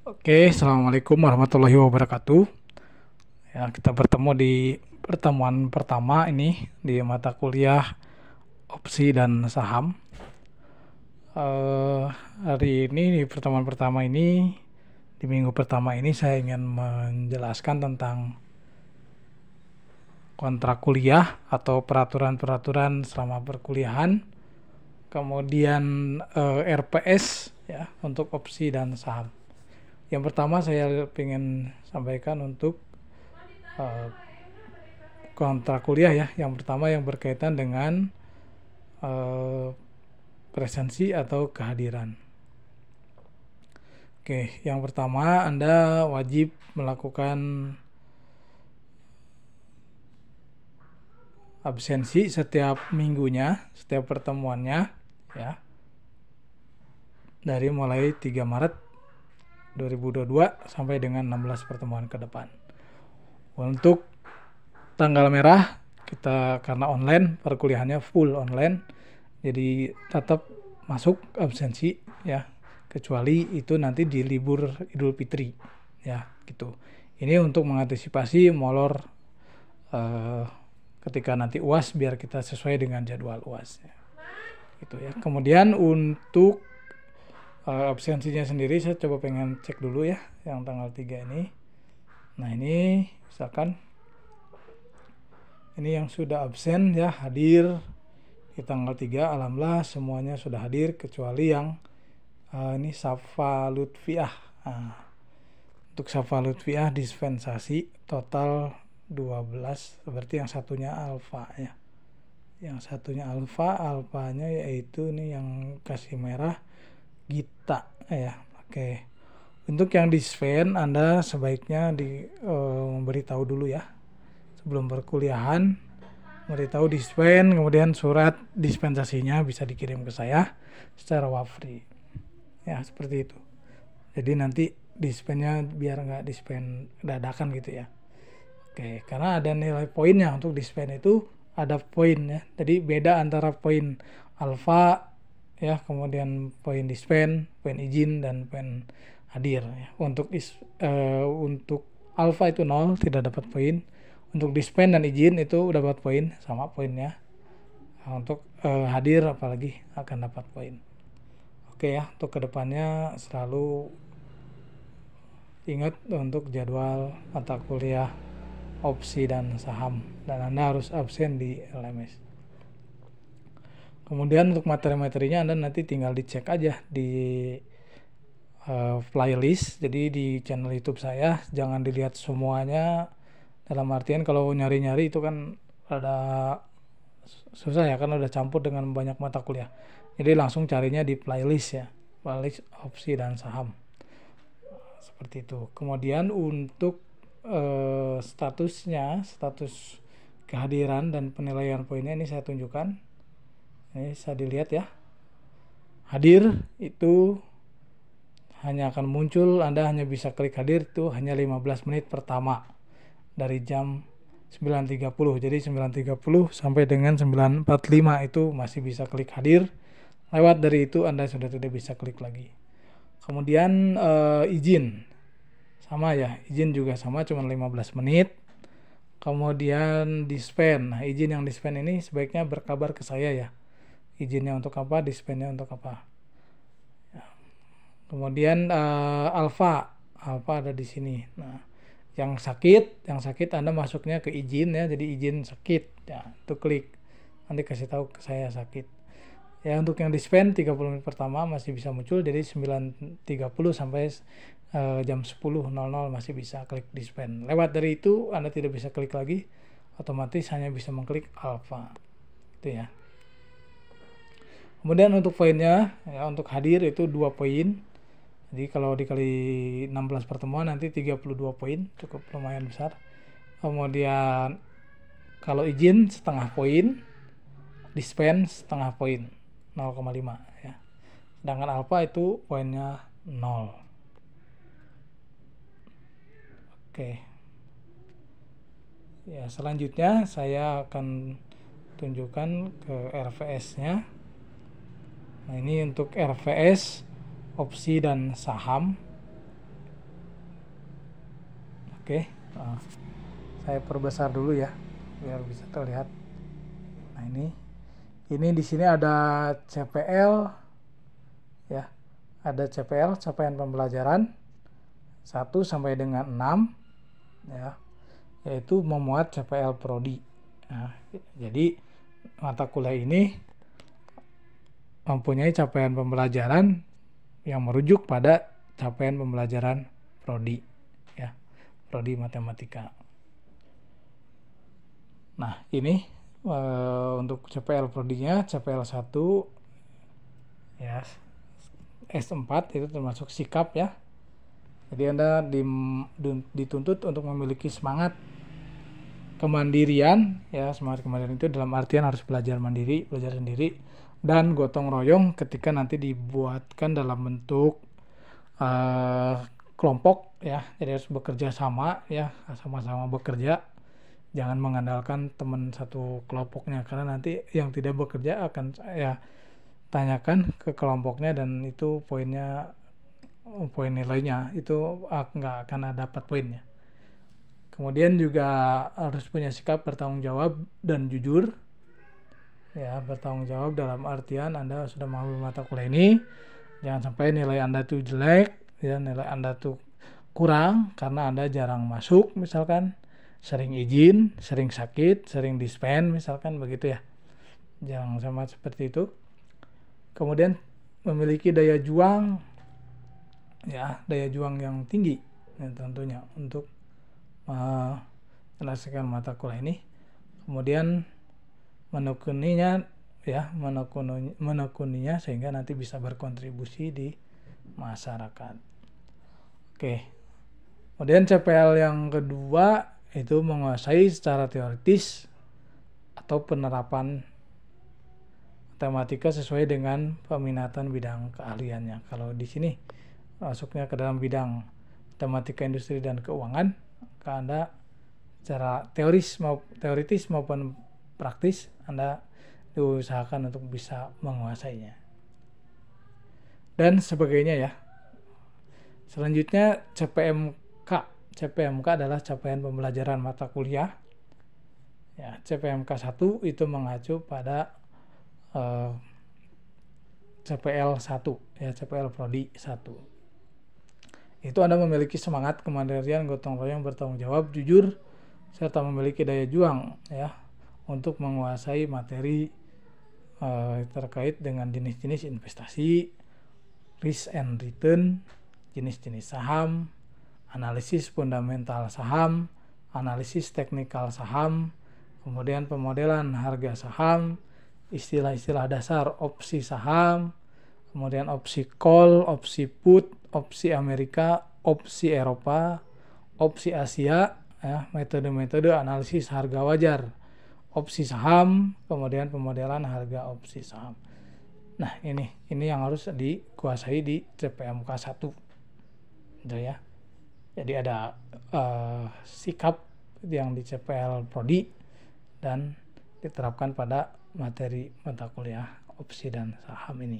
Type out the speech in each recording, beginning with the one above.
Oke, assalamualaikum warahmatullahi wabarakatuh. Ya, kita bertemu di pertemuan pertama ini di mata kuliah opsi dan saham. Eh, Hari ini di pertemuan pertama ini, di minggu pertama ini saya ingin menjelaskan tentang kontrak kuliah atau peraturan-peraturan selama perkuliahan, kemudian RPS ya untuk opsi dan saham. Yang pertama saya ingin sampaikan untuk eh, kontrak kuliah ya. Yang pertama yang berkaitan dengan presensi atau kehadiran. Oke, yang pertama Anda wajib melakukan absensi setiap minggunya, setiap pertemuannya ya. Dari mulai 3 Maret 2022 sampai dengan 16 pertemuan ke depan. Untuk tanggal merah kita karena online, perkuliahannya full online. Jadi tetap masuk absensi ya, kecuali itu nanti di libur Idul Fitri ya gitu. Ini untuk mengantisipasi molor ketika nanti UAS biar kita sesuai dengan jadwal UAS ya. Gitu ya. Kemudian untuk absensinya sendiri saya coba pengen cek dulu ya yang tanggal 3 ini. Nah, ini misalkan ini yang sudah absen ya hadir di tanggal 3, alhamdulillah semuanya sudah hadir kecuali yang ini Safa Lutfiah. Nah, untuk Safa Lutfiah dispensasi total 12, berarti yang satunya alfa ya. Yang satunya alfanya yaitu ini yang kasih merah Gita ya. Oke. Untuk yang dispen Anda sebaiknya memberitahu dulu ya. Sebelum perkuliahan memberitahu dispen, kemudian surat dispensasinya bisa dikirim ke saya secara wafri. Ya, seperti itu. Jadi nanti dispennya biar nggak dispen dadakan gitu ya. Oke, karena ada nilai poinnya untuk dispen itu ada poin ya. Jadi beda antara poin alfa ya, kemudian poin dispen, poin izin dan poin hadir ya. Untuk alfa itu 0 tidak dapat poin. Untuk dispen dan izin itu dapat poin sama poinnya. Nah, untuk hadir apalagi akan dapat poin. Oke ya, untuk kedepannya selalu ingat untuk jadwal mata kuliah opsi dan saham dan Anda harus absen di LMS. Kemudian untuk materi-materinya Anda nanti tinggal dicek aja di playlist. Jadi di channel YouTube saya jangan dilihat semuanya, dalam artian kalau nyari-nyari itu kan ada susah ya, kan udah campur dengan banyak mata kuliah. Jadi langsung carinya di playlist ya, playlist opsi dan saham. Seperti itu. Kemudian untuk status kehadiran dan penilaian poinnya ini saya tunjukkan. Ini bisa dilihat ya. Hadir itu hanya akan muncul, Anda hanya bisa klik hadir itu hanya 15 menit pertama dari jam 9.30. Jadi 9.30 sampai dengan 9.45 itu masih bisa klik hadir. Lewat dari itu Anda sudah tidak bisa klik lagi. Kemudian izin sama ya, izin juga sama cuma 15 menit. Kemudian dispen. Nah, izin yang dispen ini sebaiknya berkabar ke saya ya. Izinnya untuk apa, dispennya untuk apa. Ya. Kemudian alfa ada di sini. Nah, yang sakit Anda masuknya ke izin ya, jadi izin sakit ya, itu klik, nanti kasih tahu ke saya sakit ya. Untuk yang dispen 30 menit pertama masih bisa muncul, jadi 9.30 sampai jam 10.00 masih bisa klik dispen. Lewat dari itu Anda tidak bisa klik lagi, otomatis hanya bisa mengklik alfa itu ya. Kemudian untuk poinnya ya, untuk hadir itu 2 poin. Jadi kalau dikali 16 pertemuan nanti 32 poin, cukup lumayan besar. Kemudian kalau izin setengah poin, dispen setengah poin, 0,5 ya. Sedangkan alfa itu poinnya 0. Oke. Ya, selanjutnya saya akan tunjukkan ke RVS-nya. Nah, ini untuk RVS opsi dan saham. Oke, saya perbesar dulu ya biar bisa terlihat. Nah ini di sini ada CPL ya, ada CPL capaian pembelajaran 1 sampai dengan 6 ya, yaitu memuat CPL Prodi. Nah, jadi mata kuliah ini mempunyai capaian pembelajaran yang merujuk pada capaian pembelajaran Prodi ya, Prodi Matematika. Nah, ini untuk CPL Prodinya CPL 1 ya, S4 itu termasuk sikap ya. Jadi Anda dituntut untuk memiliki semangat kemandirian ya. Semangat kemandirian itu dalam artian harus belajar mandiri, belajar sendiri, dan gotong royong ketika nanti dibuatkan dalam bentuk kelompok ya. Jadi harus bekerja sama ya, sama-sama bekerja. Jangan mengandalkan teman satu kelompoknya, karena nanti yang tidak bekerja akan saya tanyakan ke kelompoknya dan itu poin nilainya itu nggak akan dapat poinnya. Kemudian juga harus punya sikap bertanggung jawab dan jujur ya. Bertanggung jawab dalam artian Anda sudah mengambil mata kuliah ini, jangan sampai nilai Anda tuh jelek ya, nilai Anda tuh kurang karena Anda jarang masuk misalkan, sering izin, sering sakit, sering dispen misalkan begitu ya. Jangan sama seperti itu. Kemudian memiliki daya juang ya, daya juang yang tinggi ya, tentunya untuk menyelesaikan mata kuliah ini. Kemudian menekuninya ya, menekuninya sehingga nanti bisa berkontribusi di masyarakat. Oke. Kemudian CPL yang kedua itu menguasai secara teoritis atau penerapan matematika sesuai dengan peminatan bidang keahliannya. Kalau di sini masuknya ke dalam bidang matematika industri dan keuangan, maka Anda secara teoritis maupun praktis Anda diusahakan untuk bisa menguasainya. Dan sebagainya ya. Selanjutnya CPMK adalah capaian pembelajaran mata kuliah. Ya, CPMK 1 itu mengacu pada CPL 1 ya, CPL Prodi 1. Itu Anda memiliki semangat kemandirian, gotong royong, bertanggung jawab, jujur, serta memiliki daya juang ya untuk menguasai materi terkait dengan jenis-jenis investasi, risk and return, jenis-jenis saham, analisis fundamental saham, analisis teknikal saham, kemudian pemodelan harga saham, istilah-istilah dasar opsi saham, kemudian opsi call, opsi put, opsi Amerika, opsi Eropa, opsi Asia, ya, metode-metode analisis harga wajar, opsi saham, kemudian pemodelan harga opsi saham. Nah, ini yang harus dikuasai di CPMK 1. Gitu ya. Jadi ada sikap yang di CPL Prodi dan diterapkan pada materi mata kuliah opsi dan saham ini.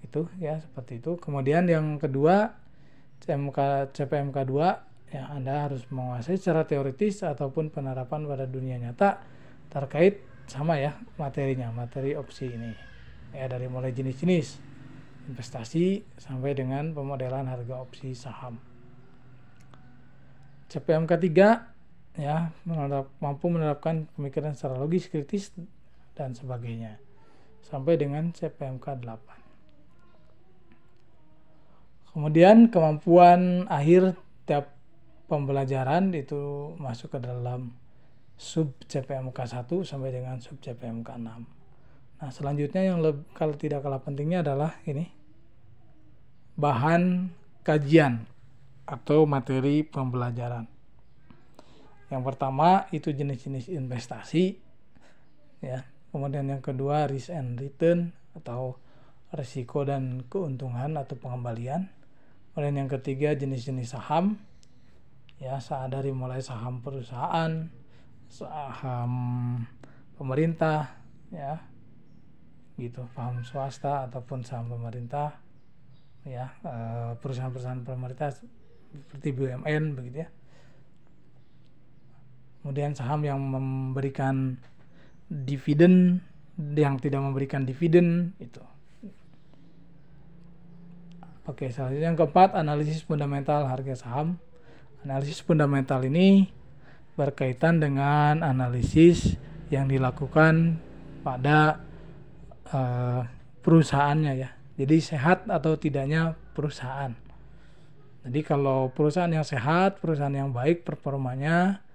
Itu ya, seperti itu. Kemudian yang kedua, CPMK 2 ya, Anda harus menguasai secara teoritis ataupun penerapan pada dunia nyata terkait sama ya materinya, materi opsi ini. Ya, dari mulai jenis-jenis investasi sampai dengan pemodelan harga opsi saham. CPMK 3 ya, mampu menerapkan pemikiran secara logis, kritis dan sebagainya. Sampai dengan CPMK 8. Kemudian kemampuan akhir tiap pembelajaran itu masuk ke dalam sub CPMK 1 sampai dengan sub CPMK 6. Nah, selanjutnya yang kalau tidak kalah pentingnya adalah ini, bahan kajian atau materi pembelajaran. Yang pertama itu jenis-jenis investasi ya. Kemudian yang kedua risk and return atau risiko dan keuntungan atau pengembalian. Kemudian yang ketiga jenis-jenis saham ya, dari mulai saham perusahaan, saham pemerintah ya, gitu, saham swasta ataupun saham pemerintah ya, perusahaan-perusahaan pemerintah seperti BUMN begitu ya. Kemudian saham yang memberikan dividen, yang tidak memberikan dividen itu. Oke, selanjutnya yang keempat, analisis fundamental harga saham. Analisis fundamental ini berkaitan dengan analisis yang dilakukan pada perusahaannya ya. Jadi sehat atau tidaknya perusahaan. Jadi kalau perusahaan yang sehat, perusahaan yang baik performanya,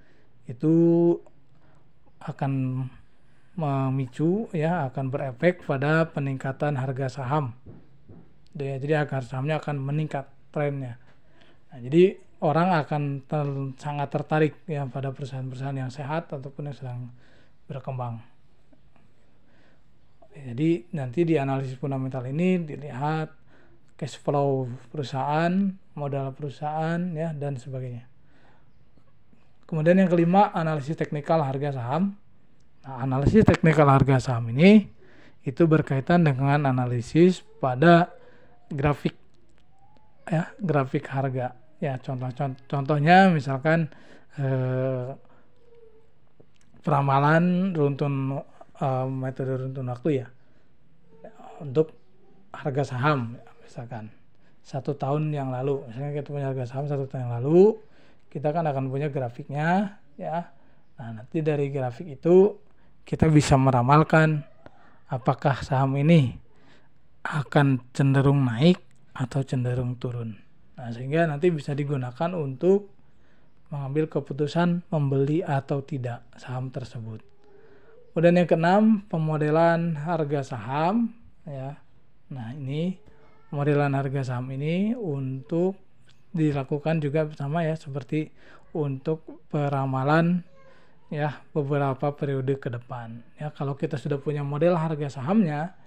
itu akan memicu ya, akan berefek pada peningkatan harga saham. Jadi harga sahamnya akan meningkat trennya. Nah, jadi orang akan sangat tertarik ya pada perusahaan-perusahaan yang sehat ataupun yang sedang berkembang. Jadi nanti di analisis fundamental ini dilihat cash flow perusahaan, modal perusahaan ya, dan sebagainya. Kemudian yang kelima, analisis teknikal harga saham. Nah, analisis teknikal harga saham ini itu berkaitan dengan analisis pada grafik ya, grafik harga ya. Contohnya misalkan peramalan metode runtun waktu ya untuk harga saham ya, misalkan 1 tahun yang lalu, misalnya kita punya harga saham 1 tahun yang lalu, kita kan akan punya grafiknya ya. Nah, nanti dari grafik itu kita bisa meramalkan apakah saham ini akan cenderung naik atau cenderung turun. Nah, sehingga nanti bisa digunakan untuk mengambil keputusan membeli atau tidak saham tersebut. Kemudian yang keenam, pemodelan harga saham ya. Nah, ini pemodelan harga saham ini untuk dilakukan juga sama ya, seperti untuk peramalan ya beberapa periode ke depan. Ya, kalau kita sudah punya model harga sahamnya,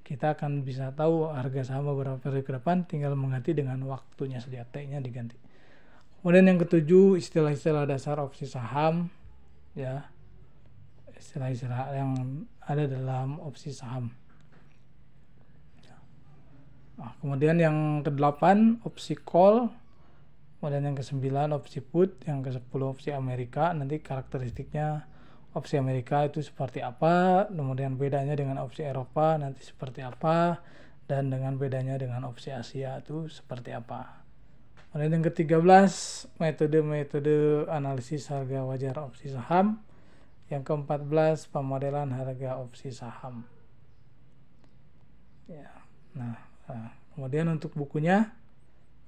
kita akan bisa tahu harga saham beberapa periode ke depan, tinggal mengganti dengan waktunya saja, T-nya diganti. Kemudian yang ketujuh, istilah-istilah dasar opsi saham ya. Istilah-istilah yang ada dalam opsi saham. Nah, kemudian yang ke-8 opsi call, kemudian yang ke-9 opsi put, yang ke-10 opsi Amerika. Nanti karakteristiknya opsi Amerika itu seperti apa, kemudian bedanya dengan opsi Eropa nanti seperti apa, dan dengan bedanya dengan opsi Asia itu seperti apa. Kemudian yang ke-13 metode-metode analisis harga wajar opsi saham. Yang ke-14 pemodelan harga opsi saham ya. Nah, kemudian untuk bukunya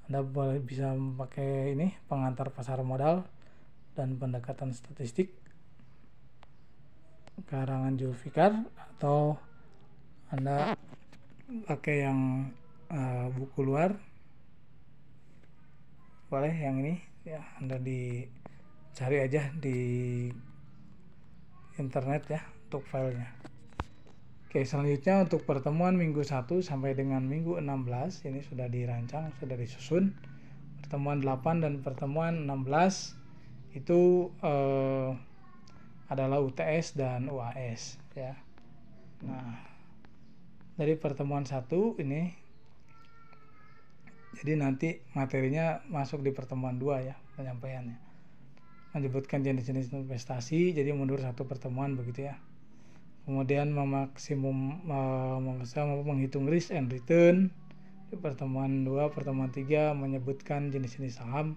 Anda bisa memakai ini, pengantar pasar modal dan pendekatan statistik, karangan Zulfikar, atau Anda pakai yang buku luar, boleh yang ini ya. Anda dicari aja di internet ya untuk filenya. Oke, selanjutnya untuk pertemuan minggu 1 sampai dengan minggu 16 ini sudah dirancang, sudah disusun. Pertemuan 8 dan pertemuan 16 itu adalah UTS dan UAS ya. Nah, dari pertemuan 1 ini, jadi nanti materinya masuk di pertemuan 2 ya, penyampaiannya. Menyebutkan jenis-jenis investasi, jadi mundur 1 pertemuan begitu ya. Kemudian menghitung risk and return di pertemuan 2. Pertemuan 3 menyebutkan jenis-jenis saham.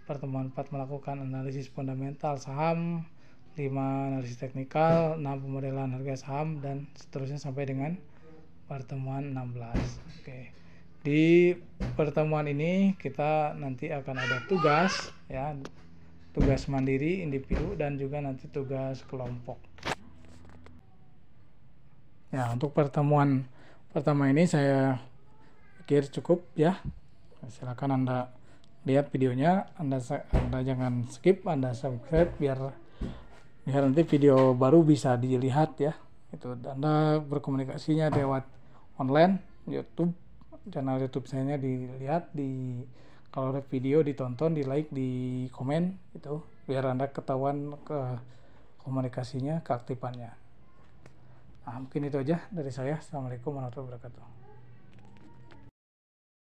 Pertemuan 4 melakukan analisis fundamental saham. 5 analisis teknikal. 6 pemodelan harga saham, dan seterusnya sampai dengan pertemuan 16. Oke. Di pertemuan ini kita nanti akan ada tugas ya, tugas mandiri individu dan juga nanti tugas kelompok. Ya, untuk pertemuan pertama ini saya pikir cukup ya. Silakan Anda lihat videonya, Anda jangan skip, Anda subscribe biar nanti video baru bisa dilihat ya. Itu Anda berkomunikasinya lewat online, YouTube, channel YouTube saya dilihat, kalau ada video ditonton, di like, di komen itu, biar Anda ketahuan ke komunikasinya, keaktifannya. Nah, mungkin itu aja dari saya. Assalamualaikum warahmatullahi wabarakatuh.